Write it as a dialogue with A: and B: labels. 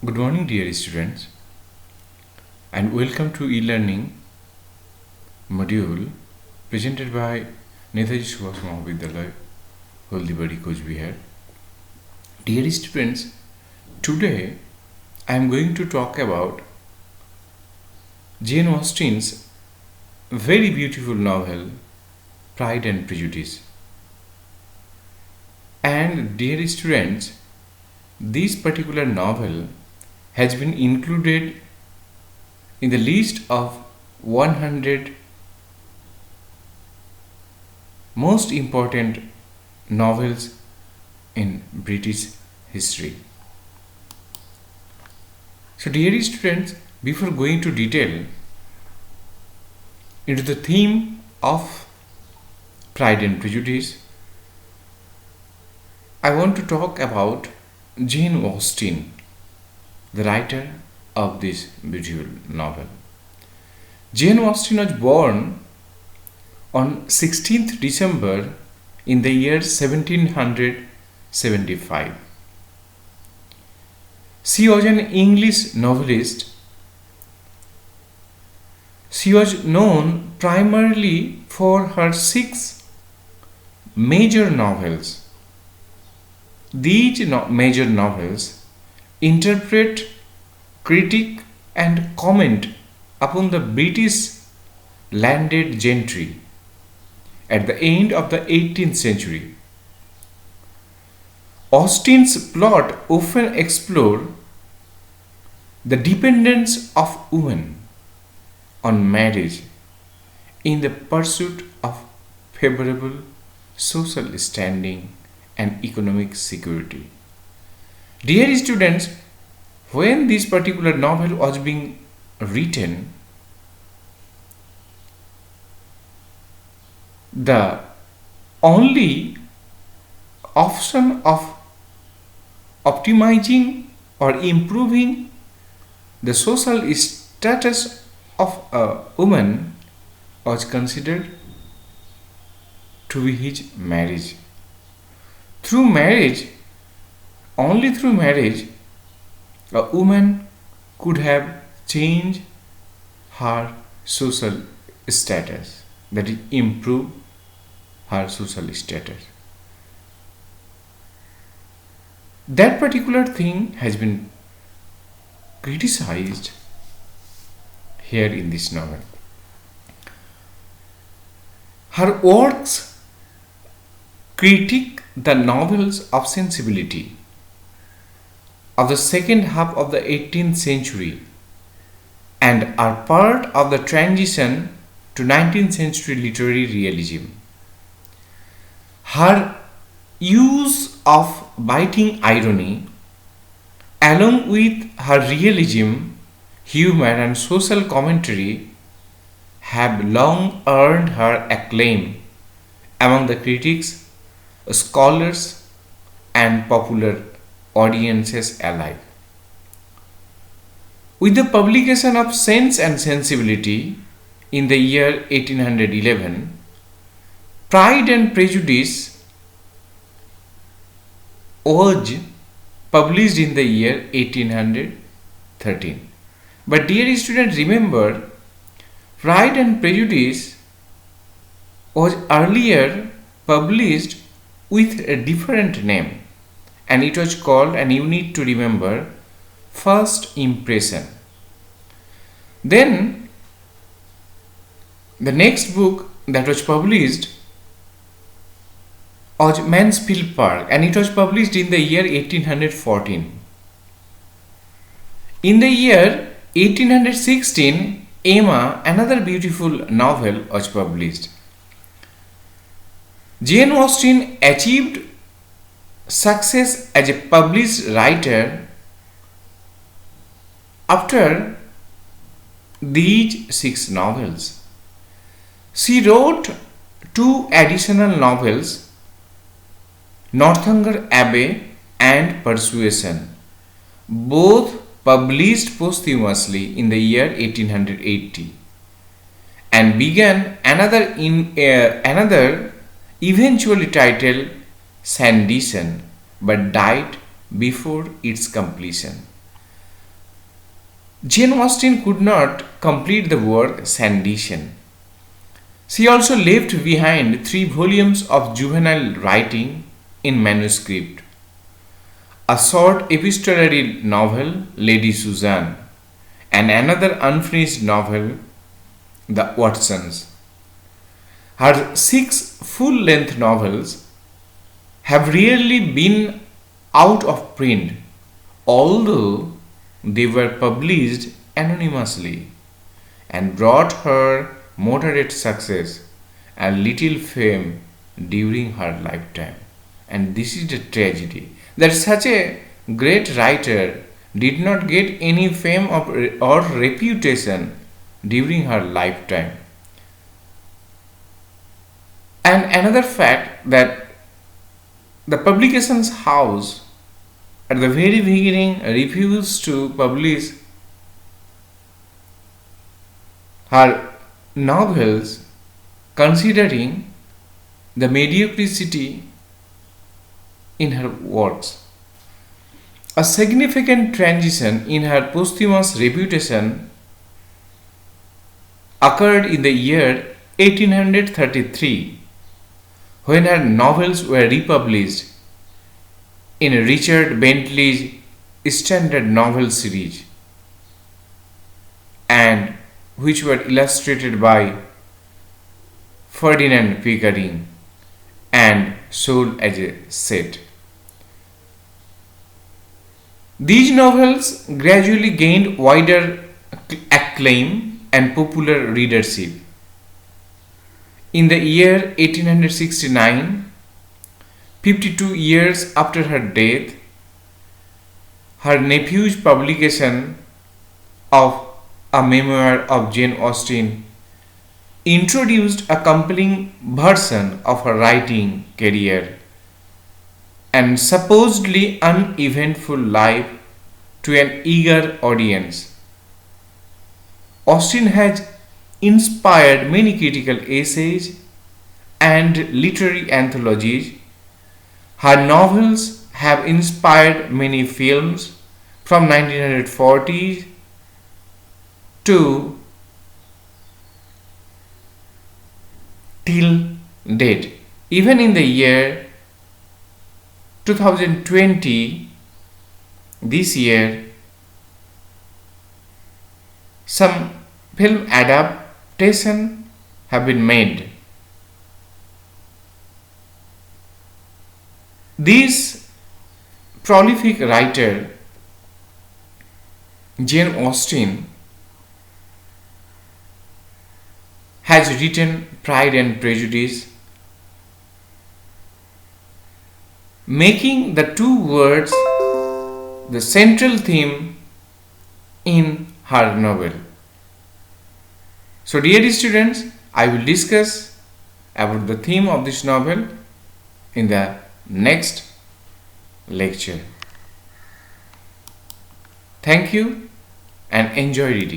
A: Good morning, dear students, and welcome to e-learning module presented by Netaji Subhash Mahavidyalaya, Holdibari, Coach Bihar. Dear students, today I am going to talk about Jane Austen's very beautiful novel Pride and Prejudice. And dear students, this particular novel has been included in the list of 100 most important novels in British history. So dear students, before going to detail into the theme of Pride and Prejudice, I want to talk about Jane Austen, the writer of this beautiful novel. Jane Austen was born on 16th December in the year 1775. She was an English novelist. She was known primarily for her 6 major novels. These major novels interpret, critique, and comment upon the British landed gentry at the end of the 18th century. Austen's plot often explore the dependence of women on marriage in the pursuit of favorable social standing and economic security. Dear students, when this particular novel was being written, the only option of optimizing or improving the social status of a woman was considered to be his marriage. Only through marriage, a woman could have changed her social status, that is, improve her social status. That particular thing has been criticized here in this novel. Her works critique the novels of sensibility of the second half of the 18th century and are part of the transition to 19th century literary realism. Her use of biting irony, along with her realism, humor, and social commentary, have long earned her acclaim among the critics, scholars, and popular audiences alike. With the publication of Sense and Sensibility in the year 1811, Pride and Prejudice was published in the year 1813. But dear students, remember, Pride and Prejudice was earlier published with a different name, and it was called, and you need to remember, First Impression. Then the next book that was published was Mansfield Park, and it was published in the year 1814. In the year 1816, Emma, another beautiful novel, was published. Jane Austen achieved success as a published writer after these 6 novels. She wrote 2 additional novels, Northanger Abbey and Persuasion, both published posthumously in the year 1880, and began another eventually titled Sanditon, but died before its completion. Jane Austen could not complete the work Sanditon. She also left behind 3 volumes of juvenile writing in manuscript, a short epistolary novel, Lady Susan, and another unfinished novel, The Watsons. Her 6 full-length novels have rarely been out of print, although they were published anonymously and brought her moderate success and little fame during her lifetime. And this is the tragedy that such a great writer did not get any fame or reputation during her lifetime. And another fact that the publications house at the very beginning refused to publish her novels, considering the mediocrity in her works. A significant transition in her posthumous reputation occurred in the year 1833 when her novels were republished in Richard Bentley's standard novel series, and which were illustrated by Ferdinand Pickering and sold as a set. These novels gradually gained wider acclaim and popular readership. In the year 1869, 52 years after her death, her nephew's publication of a memoir of Jane Austen introduced a compelling version of her writing career and supposedly uneventful life to an eager audience. Austen has inspired many critical essays and literary anthologies. Her novels have inspired many films from 1940s to till date. Even in the year 2020, this year, some film adaptation have been made. This prolific writer, Jane Austen, has written Pride and Prejudice, making the two words the central theme in her novel. So, dear students, I will discuss about the theme of this novel in the next lecture. Thank you and enjoy reading.